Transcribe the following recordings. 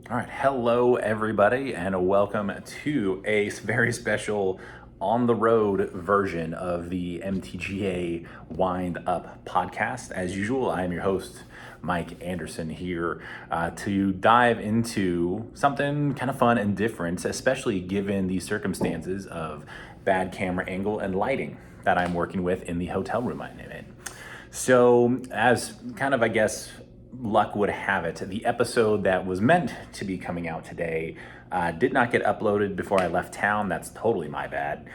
All right, hello everybody, and welcome to a very special on the road version of the MTGA Wind Up podcast. As usual, I am your host, Mike Anderson, here to dive into something kind of fun and different, especially given the circumstances of bad camera angle and lighting that I'm working with in the hotel room I'm in. So, as kind of, I guess, luck would have it, the episode that was meant to be coming out today did not get uploaded before I left town. That's totally my bad.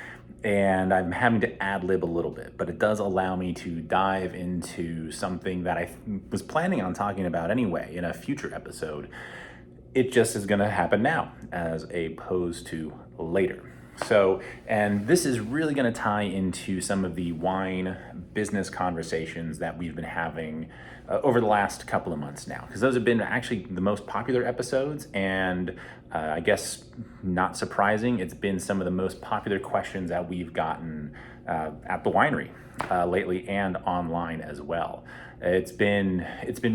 And I'm having to ad lib a little bit, but it does allow me to dive into something that I was planning on talking about anyway in a future episode. It just is going to happen now as opposed to later. So, and this is really going to tie into some of the wine business conversations that we've been having over the last couple of months now, because those have been actually the most popular episodes. And I guess not surprising, it's been some of the most popular questions that we've gotten at the winery lately and online as well. It's been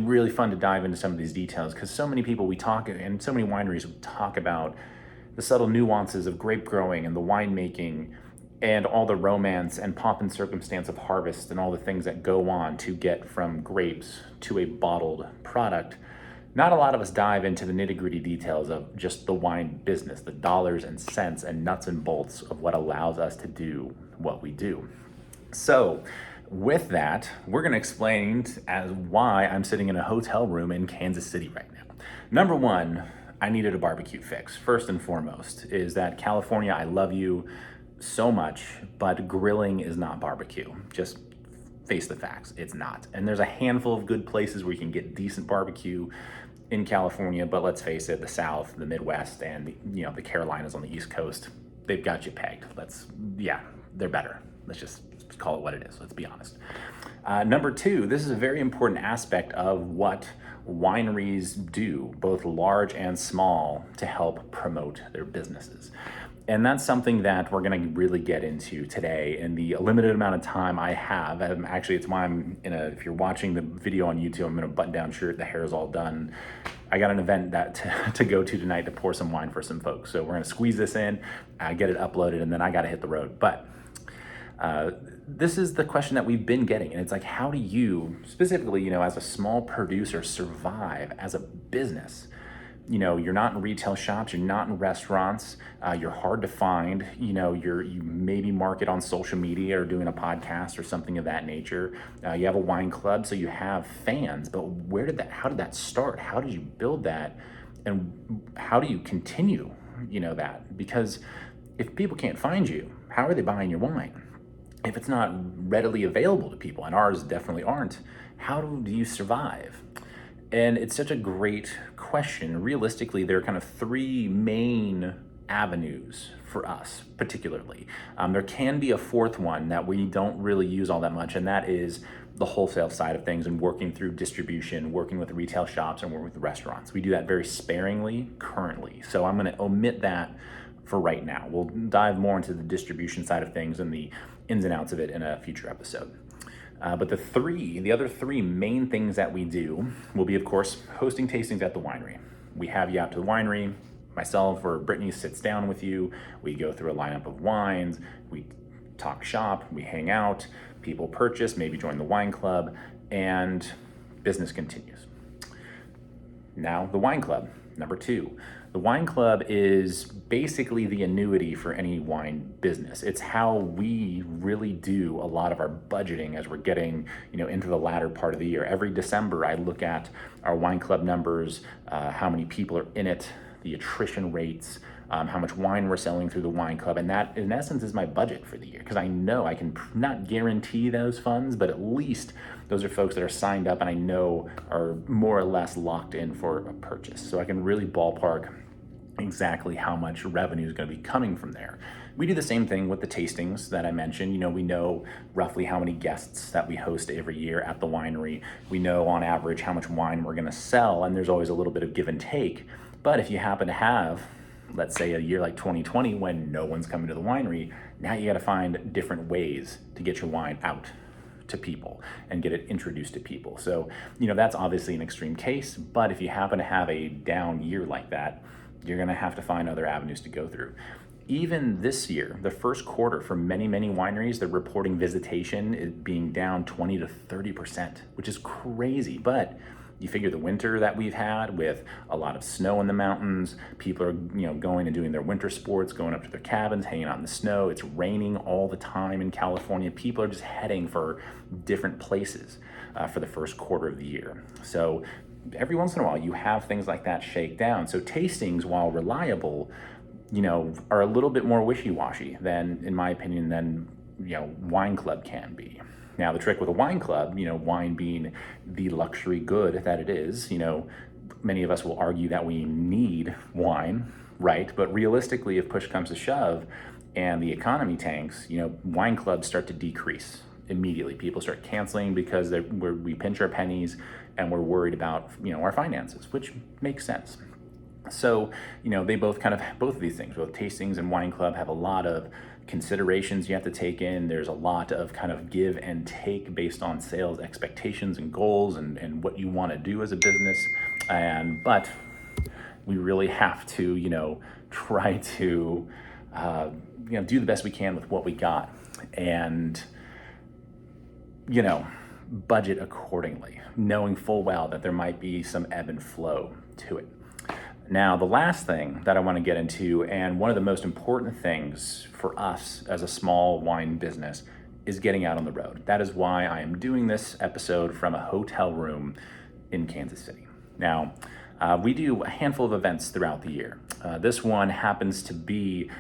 really fun to dive into some of these details because so many people we talk and so many wineries talk about the subtle nuances of grape growing and the winemaking and all the romance and pomp and circumstance of harvest and all the things that go on to get from grapes to a bottled product. Not a lot of us dive into the nitty-gritty details of just the wine business, the dollars and cents and nuts and bolts of what allows us to do what we do. So, with that, we're going to explain as why I'm sitting in a hotel room in Kansas City right now. Number one, I needed a barbecue fix. First and foremost is that California, I love you so much, but grilling is not barbecue. Just face the facts, it's not. And there's a handful of good places where you can get decent barbecue in California, but let's face it, the South, the Midwest, and the Carolinas on the East Coast, they've got you pegged. They're better. Let's just call it what it is. Let's be honest. Number two, this is a very important aspect of what wineries do, both large and small, to help promote their businesses. And that's something that we're going to really get into today in the limited amount of time I have. Actually, it's why I'm if you're watching the video on YouTube, I'm in a button-down shirt, the hair is all done. I got an event to go to tonight to pour some wine for some folks. So we're going to squeeze this in, get it uploaded, and then I got to hit the road. But this is the question that we've been getting, and it's like, how do you specifically, as a small producer, survive as a business? You're not in retail shops, you're not in restaurants, you're hard to find. You maybe market on social media or doing a podcast or something of that nature. You have a wine club, so you have fans, but how did that start? How did you build that? And how do you continue, that? Because if people can't find you, how are they buying your wine? If it's not readily available to people, and ours definitely aren't, how do you survive? And it's such a great question. Realistically, there are kind of three main avenues for us, particularly. There can be a fourth one that we don't really use all that much, and that is the wholesale side of things and working through distribution, working with retail shops and working with restaurants. We do that very sparingly currently. So I'm going to omit that for right now. We'll dive more into the distribution side of things and the ins and outs of it in a future episode. But the other three main things that we do will be, of course, hosting tastings at the winery. We have you out to the winery. Myself or Brittany sits down with you. We go through a lineup of wines. We talk shop. We hang out. People purchase, maybe join the wine club, and business continues. Now, the wine club, number two. The wine club is basically the annuity for any wine business. It's how we really do a lot of our budgeting as we're getting, into the latter part of the year. Every December, I look at our wine club numbers, how many people are in it, the attrition rates, how much wine we're selling through the wine club, and that, in essence, is my budget for the year. Because I know I can not guarantee those funds, but at least those are folks that are signed up and I know are more or less locked in for a purchase. So I can really ballpark exactly how much revenue is going to be coming from there. We do the same thing with the tastings that I mentioned. We know roughly how many guests that we host every year at the winery. We know on average how much wine we're going to sell, and there's always a little bit of give and take. But if you happen to have, let's say, a year like 2020 when no one's coming to the winery, now you got to find different ways to get your wine out to people and get it introduced to people. So, that's obviously an extreme case, but if you happen to have a down year like that, you're going to have to find other avenues to go through. Even this year, the first quarter for many, many wineries, they're reporting visitation is being down 20 to 30%, which is crazy. But you figure the winter that we've had with a lot of snow in the mountains, people are going and doing their winter sports, going up to their cabins, hanging out in the snow. It's raining all the time in California. People are just heading for different places for the first quarter of the year. So every once in a while, you have things like that shake down. So tastings, while reliable, are a little bit more wishy-washy than, in my opinion, than wine club can be. Now, the trick with a wine club, wine being the luxury good that it is, many of us will argue that we need wine, right? But realistically, if push comes to shove and the economy tanks, wine clubs start to decrease immediately. People start canceling because we pinch our pennies and we're worried about, our finances, which makes sense. So, they both of these things, both tastings and wine club, have a lot of considerations you have to take in. There's a lot of kind of give and take based on sales expectations and goals and what you want to do as a business. But we really have to, try to, do the best we can with what we got and, budget accordingly, knowing full well that there might be some ebb and flow to it. Now, the last thing that I want to get into, and one of the most important things for us as a small wine business, is getting out on the road. That is why I am doing this episode from a hotel room in Kansas City. Now, we do a handful of events throughout the year. This one happens to be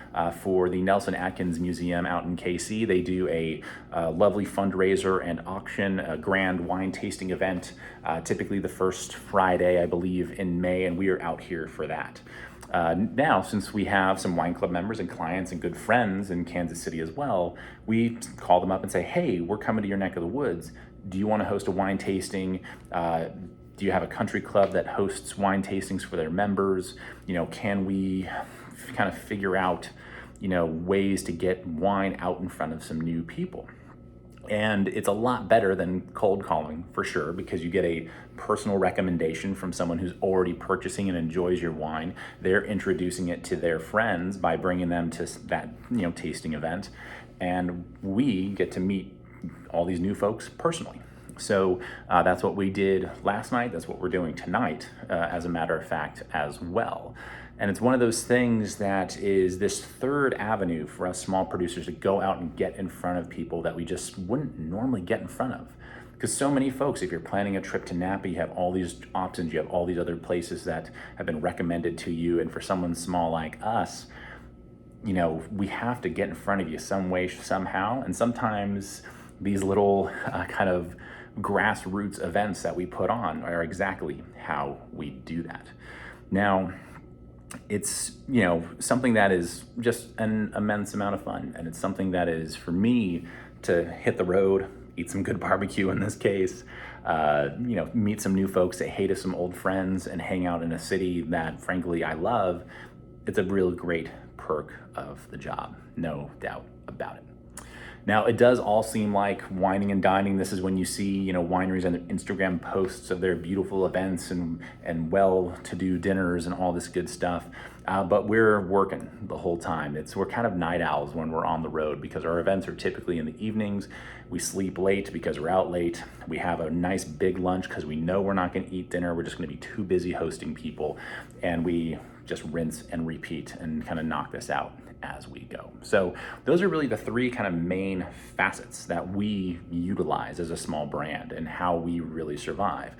for the Nelson Atkins Museum out in KC. They do a lovely fundraiser and auction, a grand wine tasting event, typically the first Friday, I believe, in May, and we are out here for that. Now, since we have some wine club members and clients and good friends in Kansas City as well, we call them up and say, hey, we're coming to your neck of the woods. Do you want to host a wine tasting? Do you have a country club that hosts wine tastings for their members? Can we kind of figure out, ways to get wine out in front of some new people? And it's a lot better than cold calling, for sure, because you get a personal recommendation from someone who's already purchasing and enjoys your wine. They're introducing it to their friends by bringing them to that, tasting event. And we get to meet all these new folks personally. So that's what we did last night. That's what we're doing tonight, as a matter of fact, as well. And it's one of those things that is this third avenue for us small producers to go out and get in front of people that we just wouldn't normally get in front of. Because so many folks, if you're planning a trip to Napa, you have all these options, you have all these other places that have been recommended to you. And for someone small like us, we have to get in front of you some way, somehow. And sometimes these little kind of grassroots events that we put on are exactly how we do that. Now, it's, something that is just an immense amount of fun. And it's something that is, for me, to hit the road, eat some good barbecue in this case, meet some new folks, say hey to some old friends, and hang out in a city that, frankly, I love. It's a real great perk of the job, no doubt about it. Now, it does all seem like wining and dining. This is when you see, wineries and their Instagram posts of their beautiful events and well-to-do dinners and all this good stuff. But we're working the whole time. We're kind of night owls when we're on the road because our events are typically in the evenings. We sleep late because we're out late. We have a nice big lunch because we know we're not going to eat dinner. We're just going to be too busy hosting people. And we just rinse and repeat and kind of knock this out as we go. So those are really the three kind of main facets that we utilize as a small brand and how we really survive.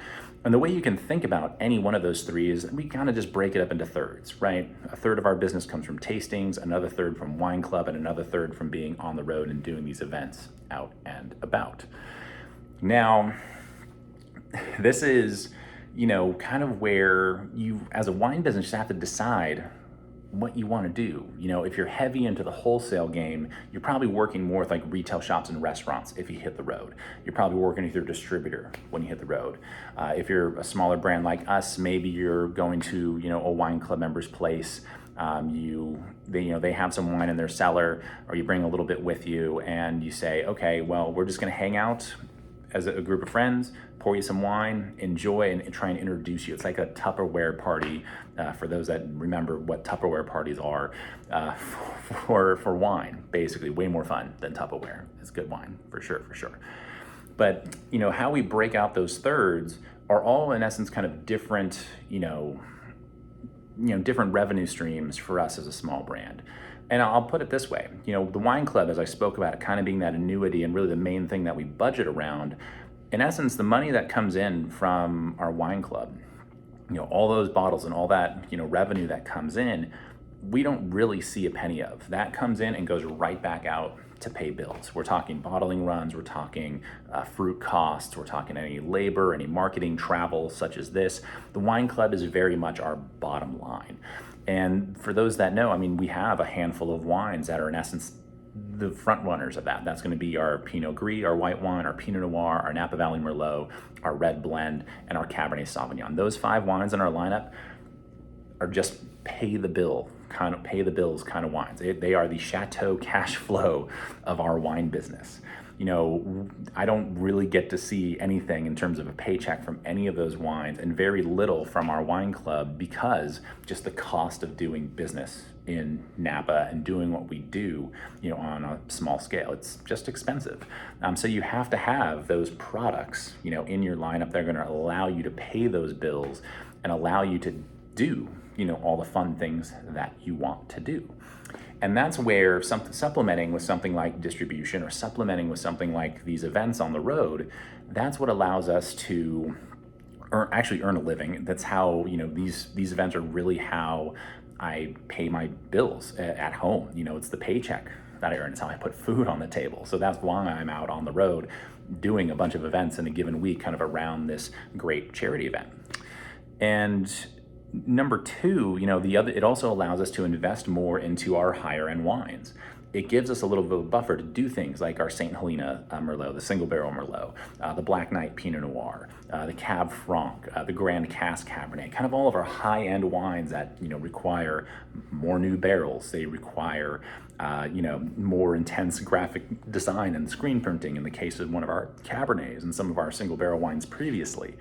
And the way you can think about any one of those three is we kind of just break it up into thirds, right? A third of our business comes from tastings, another third from wine club, and another third from being on the road and doing these events out and about. Now, this is, kind of where you, as a wine business, have to decide what you want to do. If you're heavy into the wholesale game, you're probably working more with like retail shops and restaurants if you hit the road. You're probably working with your distributor when you hit the road. If you're a smaller brand like us, maybe you're going to, a wine club member's place. They have some wine in their cellar, or you bring a little bit with you and you say, okay, well, we're just going to hang out as a group of friends, pour you some wine, enjoy, and try and introduce you. It's like a Tupperware party, for those that remember what Tupperware parties are, for wine, basically. Way more fun than Tupperware. It's good wine, for sure, for sure. But, how we break out those thirds are all in essence kind of different, different revenue streams for us as a small brand. And I'll put it this way, the wine club, as I spoke about it, kind of being that annuity and really the main thing that we budget around, in essence, the money that comes in from our wine club, all those bottles and all that, revenue that comes in, we don't really see a penny of. That comes in and goes right back out to pay bills. We're talking bottling runs, we're talking fruit costs, we're talking any labor, any marketing, travel such as this. The wine club is very much our bottom line. And for those that know, we have a handful of wines that are in essence the front runners of that. That's going to be our Pinot Gris, our white wine, our Pinot Noir, our Napa Valley Merlot, our red blend, and our Cabernet Sauvignon. Those 5 wines in our lineup are just pay the bills kind of wines. They are the chateau cash flow of our wine business. I don't really get to see anything in terms of a paycheck from any of those wines, and very little from our wine club, because just the cost of doing business in Napa and doing what we do, on a small scale, it's just expensive. So you have to have those products, in your lineup that are going to allow you to pay those bills and allow you to do, all the fun things that you want to do. And that's where supplementing with something like distribution, or supplementing with something like these events on the road, that's what allows us to earn a living. That's how, these events are really how I pay my bills at home. It's the paycheck that I earn. It's how I put food on the table. So that's why I'm out on the road doing a bunch of events in a given week, kind of around this great charity event. And number 2, it also allows us to invest more into our higher end wines. It gives us a little bit of a buffer to do things like our St. Helena Merlot, the single barrel Merlot, the Black Knight Pinot Noir, the Cab Franc, the Grand Cask Cabernet, kind of all of our high end wines that, require more new barrels. They require, more intense graphic design and screen printing in the case of one of our Cabernets and some of our single barrel wines previously.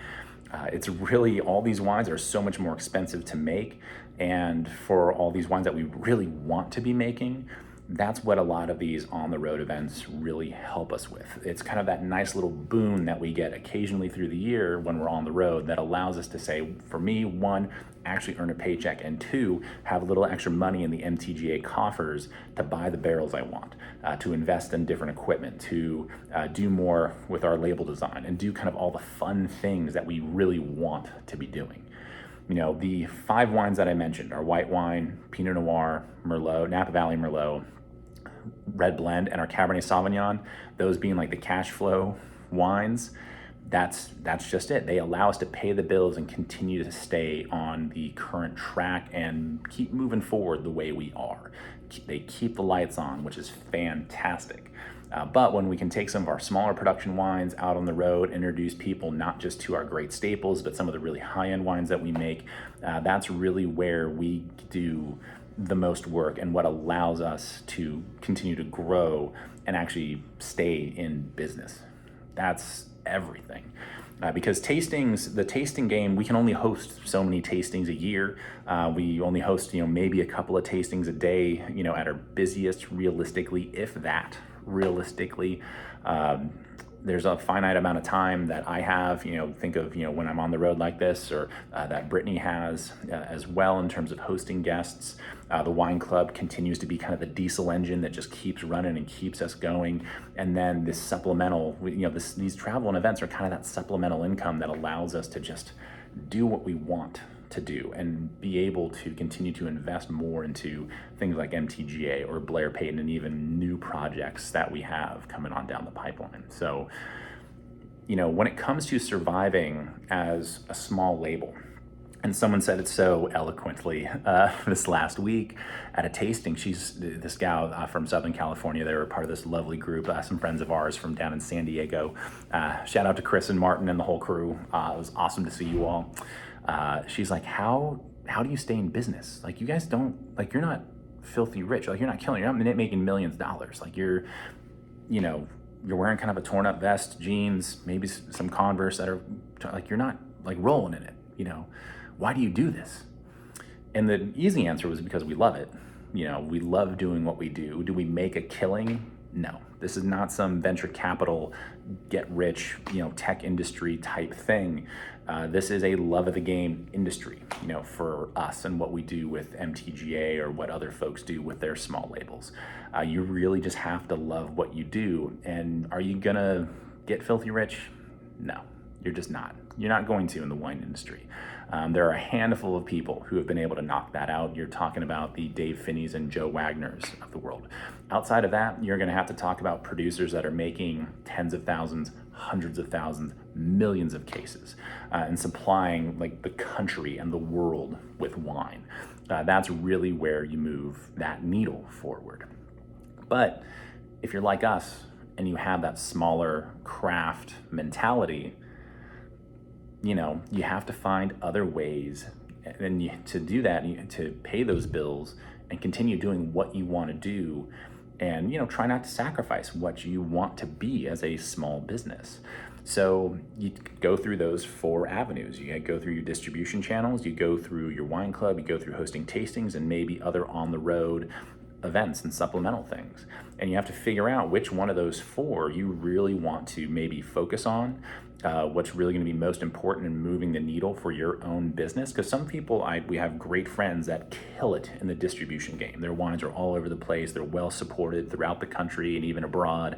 It's really, all these wines are so much more expensive to make, and for all these wines that we really want to be making, that's what a lot of these on the road events really help us with. It's kind of that nice little boon that we get occasionally through the year when we're on the road that allows us to say, for me, 1, actually earn a paycheck, and 2, have a little extra money in the MTGA coffers to buy the barrels I want, to invest in different equipment, to do more with our label design, and do kind of all the fun things that we really want to be doing. The 5 wines that I mentioned are white wine, Pinot Noir, Merlot, Napa Valley Merlot, red blend, and our Cabernet Sauvignon, those being like the cash flow wines. That's just it. They allow us to pay the bills and continue to stay on the current track and keep moving forward the way we are. They keep the lights on, which is fantastic. But when we can take some of our smaller production wines out on the road, introduce people not just to our great staples, but some of the really high-end wines that we make, that's really where we do the most work and what allows us to continue to grow and actually stay in business. That's everything. Because the tasting game, we can only host so many tastings a year. We only host, maybe a couple of tastings a day, at our busiest, realistically, if that, realistically. There's a finite amount of time that I have, think of, when I'm on the road like this, or that Brittany has as well in terms of hosting guests. The wine club continues to be kind of the diesel engine that just keeps running and keeps us going. And then this supplemental, these travel and events are kind of that supplemental income that allows us to just do what we want to do and be able to continue to invest more into things like MTGA or Blair Payton and even new projects that we have coming on down the pipeline. So, when it comes to surviving as a small label, and someone said it so eloquently this last week at a tasting. She's this gal from Southern California. They were part of this lovely group, some friends of ours from down in San Diego. Shout out to Chris and Martin and the whole crew. It was awesome to see you all. She's like, how do you stay in business? Like, you guys don't, like, you're not filthy rich. Like, you're not killing, you're not making millions of dollars. Like, you're, you're wearing kind of a torn up vest, jeans, maybe some Converse that are like, you're not like rolling in it, why do you do this? And the easy answer was because we love it. We love doing what we do. Do we make a killing? No. This is not some venture capital, get rich, tech industry type thing. This is a love of the game industry, for us and what we do with MTGA or what other folks do with their small labels. You really just have to love what you do. And are you gonna get filthy rich? No, you're just not. You're not going to in the wine industry. There are a handful of people who have been able to knock that out. You're talking about the Dave Finneys and Joe Wagners of the world. Outside of that, you're going to have to talk about producers that are making tens of thousands, hundreds of thousands, millions of cases, and supplying like the country and the world with wine. That's really where you move that needle forward. But if you're like us and you have that smaller craft mentality, you have to find other ways, and to do that, to pay those bills and continue doing what you want to do, and try not to sacrifice what you want to be as a small business. So you go through those 4 avenues. You go through your distribution channels, you go through your wine club, you go through hosting tastings and maybe other on the road events and supplemental things. And you have to figure out which one of those 4 you really want to maybe focus on, what's really going to be most important in moving the needle for your own business. Because some people, we have great friends that kill it in the distribution game. Their wines are all over the place. They're well supported throughout the country and even abroad.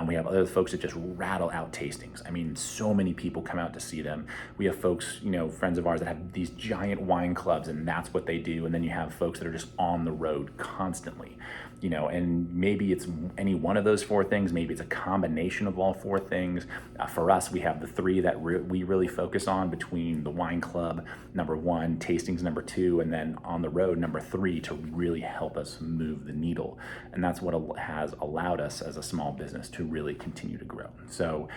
We have other folks that just rattle out tastings. I mean, so many people come out to see them. We have folks, friends of ours that have these giant wine clubs, and that's what they do. And then you have folks that are just on the road constantly. And maybe it's any one of those 4 things. Maybe it's a combination of all 4 things. For us, we have the 3 that we really focus on between the wine club, number 1, tastings, number 2, and then on the road, number 3, to really help us move the needle. And that's what has allowed us as a small business to really continue to grow. So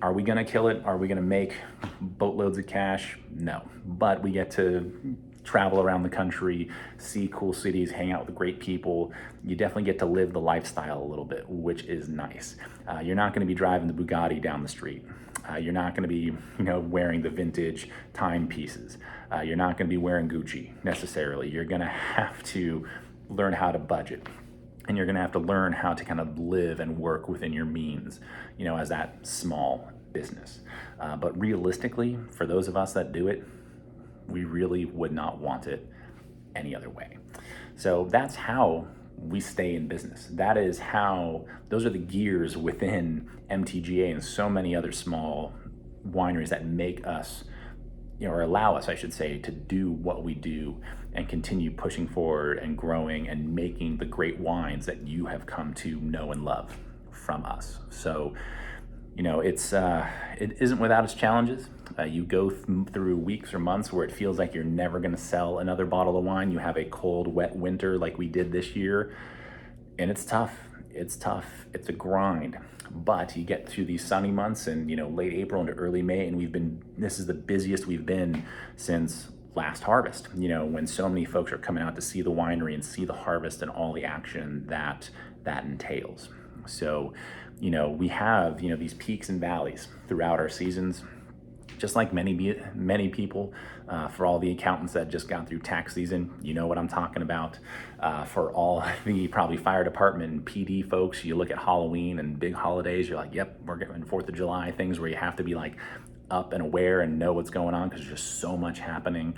are we gonna kill it? Are we gonna make boatloads of cash? No, but we get to travel around the country, see cool cities, hang out with great people. You definitely get to live the lifestyle a little bit, which is nice. You're not gonna be driving the Bugatti down the street. You're not gonna be, wearing the vintage timepieces. You're not gonna be wearing Gucci necessarily. You're gonna have to learn how to budget. And you're gonna have to learn how to kind of live and work within your means, as that small business. But realistically, for those of us that do it, we really would not want it any other way. So that's how we stay in business. That is how, those are the gears within MTGA and so many other small wineries that make us, or allow us, I should say, to do what we do and continue pushing forward and growing and making the great wines that you have come to know and love from us. So, it isn't without its challenges. You go through weeks or months where it feels like you're never going to sell another bottle of wine. You have a cold, wet winter like we did this year, and it's tough. It's tough. It's a grind. But you get through these sunny months and, late April into early May, and this is the busiest we've been since last harvest, when so many folks are coming out to see the winery and see the harvest and all the action that entails. So, we have, these peaks and valleys throughout our seasons, just like many people. For all the accountants that just got through tax season, you know what I'm talking about. For all the probably fire department and PD folks, you look at Halloween and big holidays, you're like, yep, we're getting 4th of July, things where you have to be like up and aware and know what's going on because there's just so much happening.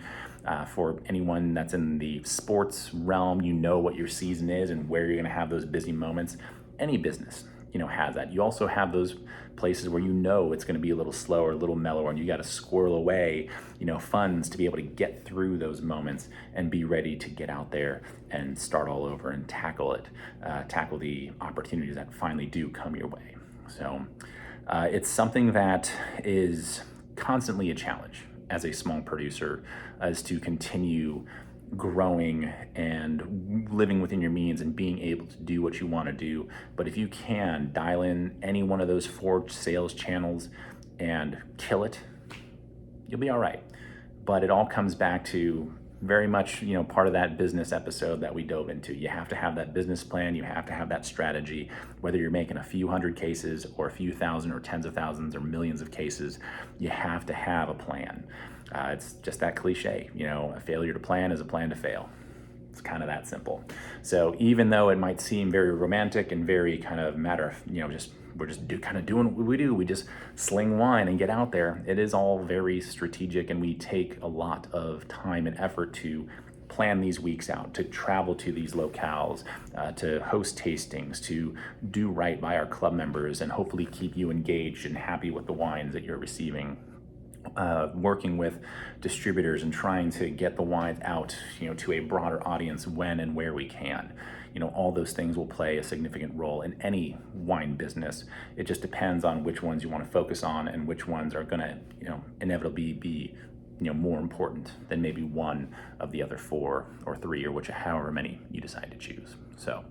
For anyone that's in the sports realm, what your season is and where you're gonna have those busy moments. Any business, has that. You also have those places where it's going to be a little slower, a little mellower, and you got to squirrel away, funds to be able to get through those moments and be ready to get out there and start all over and tackle the opportunities that finally do come your way. So it's something that is constantly a challenge as a small producer, as to continue growing and living within your means and being able to do what you want to do. But if you can dial in any one of those 4 sales channels and kill it, you'll be all right. But it all comes back to very much, part of that business episode that we dove into. You have to have that business plan. You have to have that strategy, whether you're making a few hundred cases or a few thousand or tens of thousands or millions of cases, you have to have a plan. It's just that cliche, a failure to plan is a plan to fail. It's kind of that simple. So even though it might seem very romantic and very kind of matter of, we're just kind of doing what we do. We just sling wine and get out there. It is all very strategic, and we take a lot of time and effort to plan these weeks out, to travel to these locales, to host tastings, to do right by our club members, and hopefully keep you engaged and happy with the wines that you're receiving. Working with distributors and trying to get the wines out, to a broader audience when and where we can. All those things will play a significant role in any wine business. It just depends on which ones you want to focus on and which ones are going to, inevitably be, more important than maybe one of the other 4 or 3 or however many you decide to choose. So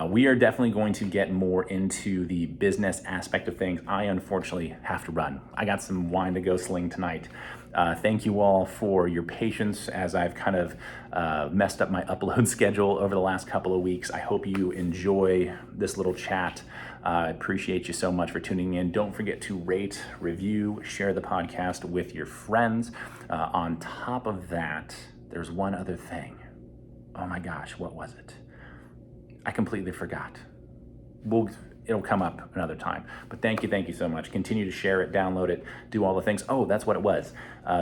we are definitely going to get more into the business aspect of things. I unfortunately have to run. I got some wine to go sling tonight. Thank you all for your patience as I've kind of messed up my upload schedule over the last couple of weeks. I hope you enjoy this little chat. I appreciate you so much for tuning in. Don't forget to rate, review, share the podcast with your friends. On top of that, there's one other thing. Oh my gosh, what was it? I completely forgot. It'll come up another time. But thank you so much. Continue to share it, download it, do all the things. Oh, that's what it was.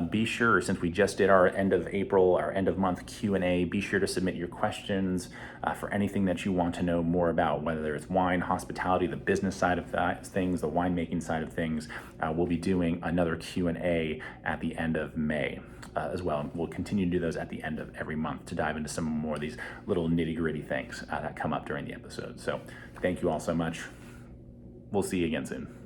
Be sure, since we just did our end of April, our end of month Q&A, be sure to submit your questions for anything that you want to know more about, whether it's wine, hospitality, the business side of things, the winemaking side of things. We'll be doing another Q&A at the end of May. As well. We'll continue to do those at the end of every month to dive into some more of these little nitty-gritty things that come up during the episode. So thank you all so much. We'll see you again soon.